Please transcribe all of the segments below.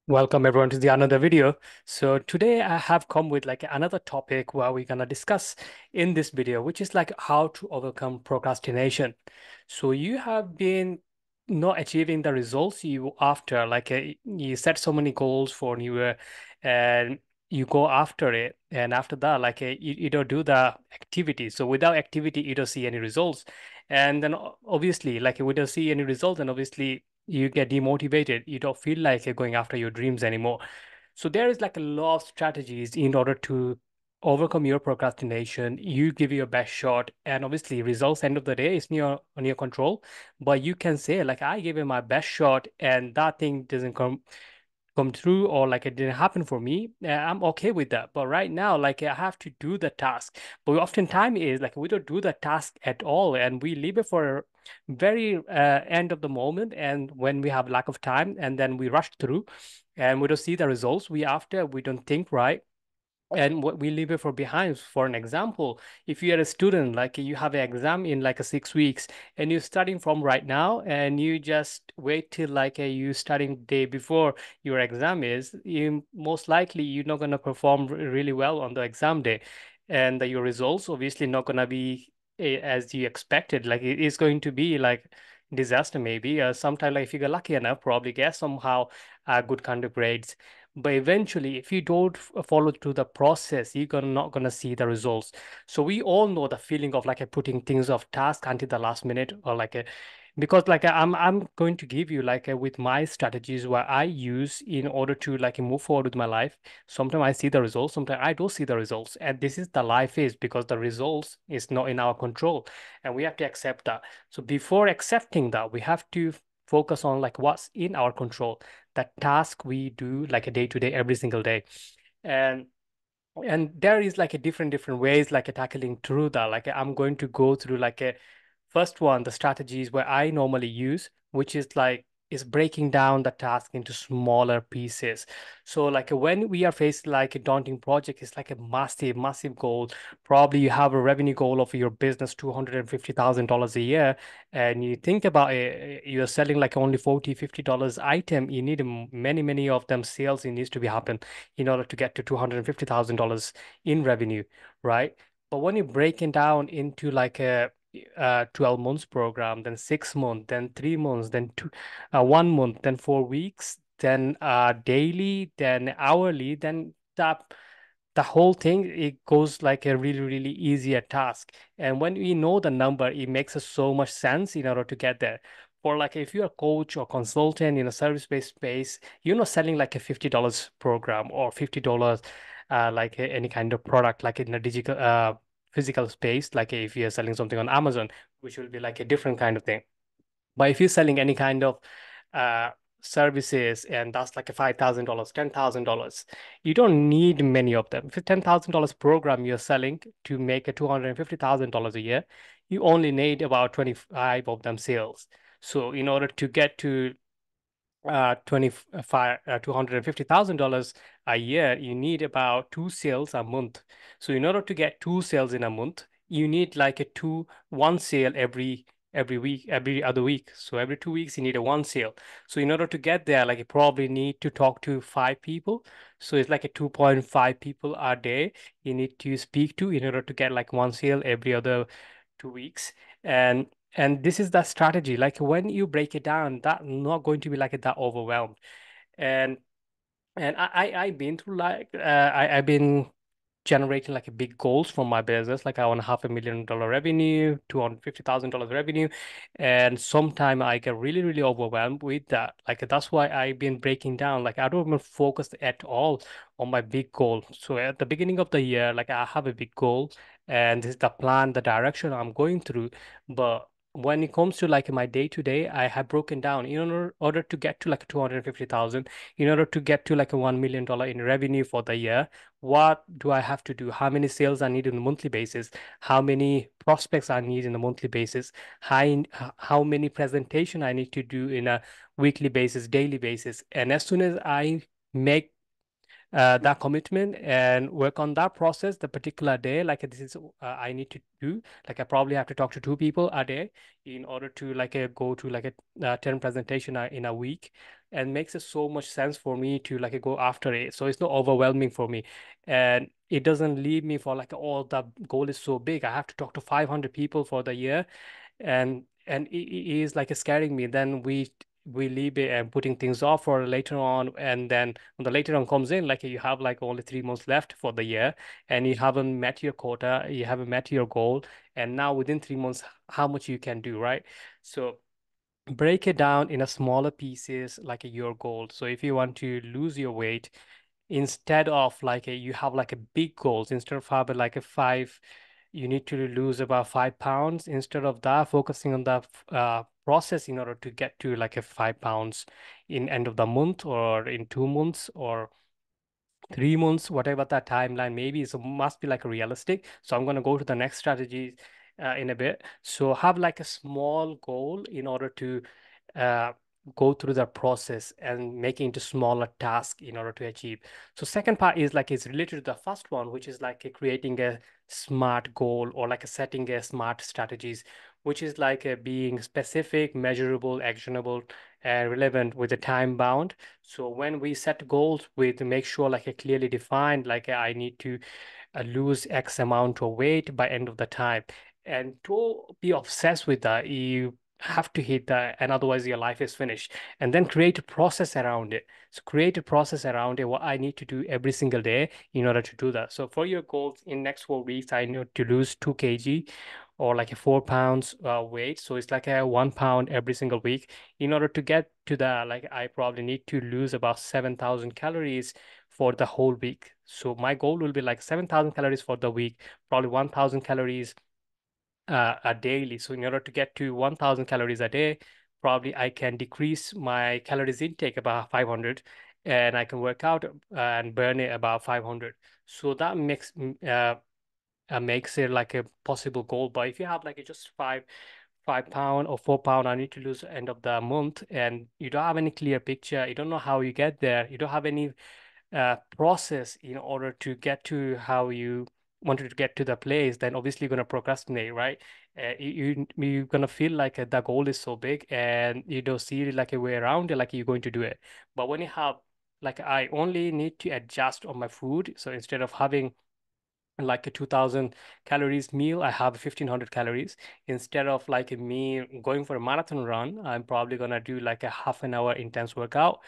Welcome everyone to the another video. So today I have come with like another topic where we're gonna discuss in this video, which is like how to overcome procrastination. So you have been not achieving the results you after, you set so many goals for New Year and you go after it, and after that, you don't do the activity. So without activity, you don't see any results, and then obviously, like we don't see any results, and obviously you get demotivated. You don't feel like you're going after your dreams anymore. So there is like a lot of strategies in order to overcome your procrastination. You give your best shot, and obviously results end of the day is near on your control. But you can say like I gave it my best shot, and that thing doesn't come through, or like it didn't happen for me. I'm okay with that. But right now, like I have to do the task. But oftentimes is like we don't do the task at all, and we leave it for very end of the moment, and when we have lack of time, and then we rush through, and we don't see the results. We don't think right, and what we leave it for behind. For an example, if you are a student, like you have an exam in like a 6 weeks, and you're studying from right now, and you just wait till you studying day before your exam is, you most likely you're not going to perform really well on the exam day, and your results obviously not going to be as you expected. Like it is going to be like disaster maybe. Sometime like if you get lucky enough, probably get somehow good kind of grades, but eventually, if you don't follow through the process, you're not gonna see the results. So we all know the feeling of like putting things off task until the last minute, or because I'm going to give you with my strategies what I use in order to like move forward with my life. Sometimes I see the results, sometimes I don't see the results, and this is the life is because the results is not in our control, and we have to accept that. So before accepting that, we have to focus on like what's in our control, that task we do like a day to day every single day. And and there is like a different ways like a tackling through that. Like I'm going to go through like a first one, the strategies where I normally use, which is breaking down the task into smaller pieces. So like when we are faced like a daunting project, it's like a massive goal. Probably you have a revenue goal of your business $250,000 a year, and you think about it, you're selling like only 40 $50 item. You need many of them sales. It needs to be happen in order to get to $250,000 in revenue, right? But when you break it down into like a 12 months program, then 6 months, then 3 months, then 1 month, then 4 weeks, then daily, then hourly, then the whole thing, it goes like a really easier task. And when we know the number, it makes us so much sense in order to get there. For like if you're a coach or consultant in a service-based space, you're not selling like a $50 program or $50 any kind of product like in a digital physical space. Like if you're selling something on Amazon, which will be like a different kind of thing. But if you're selling any kind of uh, services, and that's like a $5,000, $10,000, you don't need many of them. If it's $10,000 program you're selling to make a $250,000 a year, you only need about 25 of them sales. So in order to get to 25 $250,000 a year, you need about two sales a month. So in order to get two sales in a month, you need like a one sale every week, every other week. So every 2 weeks you need a one sale. So in order to get there, like you probably need to talk to 5 people. So it's like a 2.5 people a day you need to speak to in order to get like one sale every other 2 weeks. And this is the strategy. Like when you break it down, that not going to be like that overwhelmed. And I've been through I've been generating like a big goals from my business. Like I want $500,000 revenue, $250,000 revenue. And sometimes I get really overwhelmed with that. Like that's why I've been breaking down. Like I don't even focus at all on my big goal. So at the beginning of the year, like I have a big goal, and this is the plan, the direction I'm going through. But when it comes to like my day to day, I have broken down in order to get to like 250,000, in order to get to like a $1 million in revenue for the year. What do I have to do? How many sales I need on a monthly basis? How many prospects I need on a monthly basis? How many presentation I need to do in a weekly basis, daily basis? And as soon as I make that commitment and work on that process the particular day. Like this is I need to do. Like I probably have to talk to two people a day in order to go to like a 10 presentation in a week, and makes it so much sense for me to like go after it. So it's not overwhelming for me, and it doesn't leave me for like, oh, the goal is so big. I have to talk to 500 people for the year, and it is like scaring me. Then we leave it and putting things off for later on, and then when the later on comes in, like you have like only 3 months left for the year, and you haven't met your quota, you haven't met your goal, and now within 3 months, how much you can do, right? So break it down in a smaller pieces, like your goal. So if you want to lose your weight, instead of like you have like a big goals, instead of having like a five, you need to lose about 5 pounds. Instead of that, focusing on the process in order to get to like a 5 pounds in end of the month, or in 2 months, or 3 months, whatever that timeline maybe. So must be like realistic. So I'm going to go to the next strategy in a bit. So have like a small goal in order to uh, go through the process and make it into smaller tasks in order to achieve. So second part is like it's related to the first one, which is like creating a smart goal, or like a setting a smart strategies, which is like being specific, measurable, actionable, and relevant with a time bound. So when we set goals with make sure like a clearly defined, like I need to lose X amount of weight by end of the time. And to be obsessed with that, you have to hit that, and otherwise your life is finished. And then create a process around it. So create a process around it, what I need to do every single day in order to do that. So for your goals in next 4 weeks, I need to lose 2 kg, or like a 4 pounds weight. So it's like a 1 pound every single week. In order to get to that, like I probably need to lose about 7,000 calories for the whole week. So my goal will be like 7,000 calories for the week, probably 1,000 calories a daily. So in order to get to 1,000 calories a day, probably I can decrease my calories intake about 500, and I can work out and burn it about 500. So that makes it like a possible goal. But if you have like just 5 pound or 4 pound I need to lose end of the month, and you don't have any clear picture, you don't know how you get there, you don't have any process in order to get to how you wanted to get to the place, then obviously you're going to procrastinate, right? You're going to feel like the goal is so big, and you don't see like a way around it, like you're going to do it. But when you have like, I only need to adjust on my food, so instead of having like a 2,000 calories meal, I have 1,500 calories. Instead of like me going for a marathon run, I'm probably gonna do like a half an hour intense workout.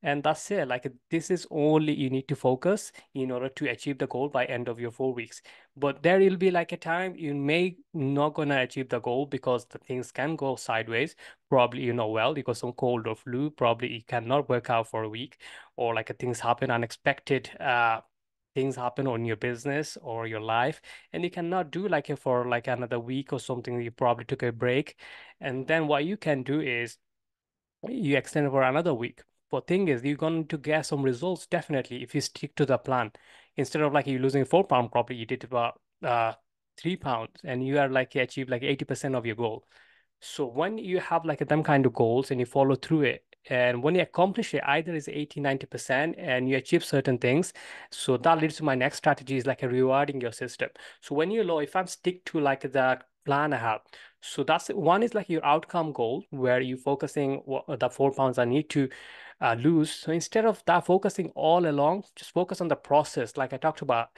And that's it. Like this is only you need to focus in order to achieve the goal by end of your 4 weeks. But there will be like a time you may not gonna achieve the goal because the things can go sideways. Probably well, because some cold or flu, probably you cannot work out for a week, or like things happen unexpected. Things happen on your business or your life, and you cannot do like it for like another week or something. You probably took a break, and then what you can do is you extend it for another week. But thing is, you're going to get some results definitely if you stick to the plan. Instead of like you losing 4 pound, probably you did about 3 pounds, and you are like you achieved like 80% of your goal. So when you have like them kind of goals and you follow through it, and when you accomplish it, either it's 80, 90% and you achieve certain things. So that leads to my next strategy is like a rewarding your system. So when you know, if I'm stick to like the plan I have, so that's one is like your outcome goal where you focusing what the 4 pounds I need to lose. So instead of that focusing all along, just focus on the process. Like I talked about,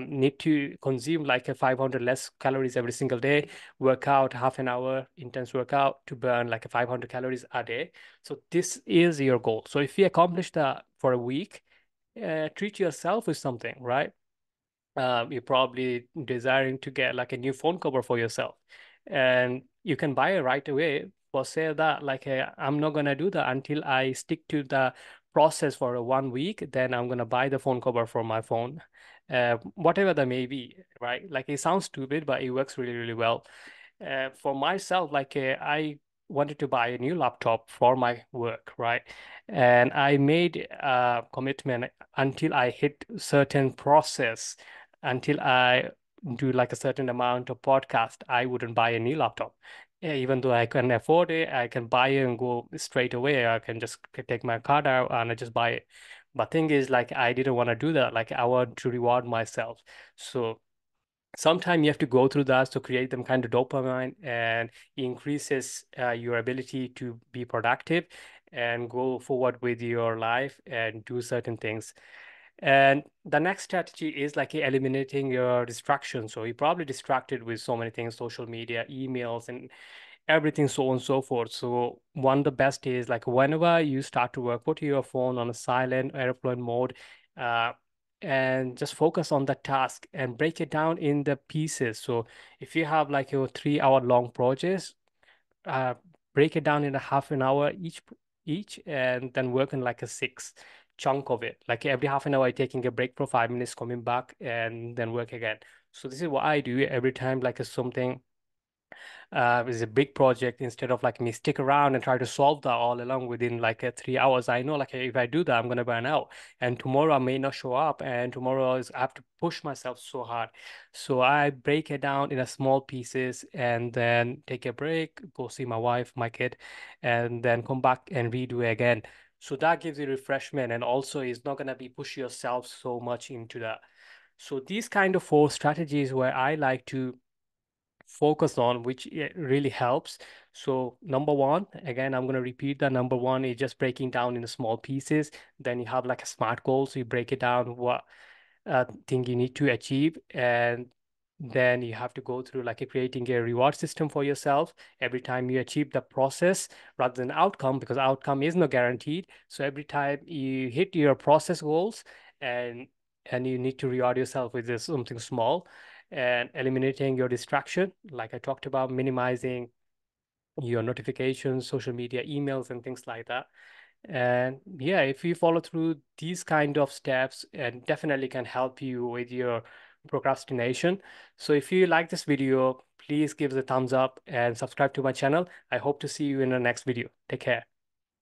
need to consume like a 500 less calories every single day, work out half an hour intense workout to burn like a 500 calories a day. So this is your goal. So if you accomplish that for a week, treat yourself with something, right? You're probably desiring to get like a new phone cover for yourself, and you can buy it right away. For say that like I'm not gonna do that until I stick to the process for a 1 week, then I'm gonna buy the phone cover for my phone, whatever that may be, right? Like it sounds stupid, but it works really, really well. For myself, like I wanted to buy a new laptop for my work, right? And I made a commitment until I hit certain process, until I do like a certain amount of podcast, I wouldn't buy a new laptop. Yeah, even though I can afford it, I can buy it and go straight away. I can just take my card out and I just buy it. But thing is, like, I didn't want to do that. Like, I want to reward myself. So sometimes you have to go through that to create them kind of dopamine, and increases your ability to be productive and go forward with your life and do certain things. And the next strategy is like eliminating your distractions. So you're probably distracted with so many things, social media, emails, and everything, so on and so forth. So one of the best is like whenever you start to work, put your phone on a silent airplane mode, uh, and just focus on the task and break it down in the pieces. So if you have like your 3 hour long projects, uh, break it down in a half an hour each, and then work in like a six chunk of it. Like every half an hour, taking a break for 5 minutes, coming back, and then work again. So this is what I do every time like something is a big project. Instead of like me stick around and try to solve that all along within like 3 hours, I know like if I do that, I'm gonna burn out, and tomorrow I may not show up, and tomorrow is I have to push myself so hard. So I break it down in a small pieces, and then take a break, go see my wife, my kid, and then come back and redo it again. So that gives you refreshment, and also is not gonna be push yourself so much into that. So these kind of four strategies where I like to focus on, which really helps. So number one, again, I'm going to repeat that. Number one is just breaking down into small pieces. Then you have like a SMART goal. So you break it down, what thing you need to achieve. And then you have to go through like creating a reward system for yourself every time you achieve the process rather than outcome, because outcome is not guaranteed. So every time you hit your process goals, and you need to reward yourself with this something small, and eliminating your distraction, like I talked about, minimizing your notifications, social media, emails, and things like that. And yeah, if you follow through these kind of steps, and definitely can help you with your procrastination. So if you like this video, please give it a thumbs up and subscribe to my channel. I hope to see you in the next video. Take care.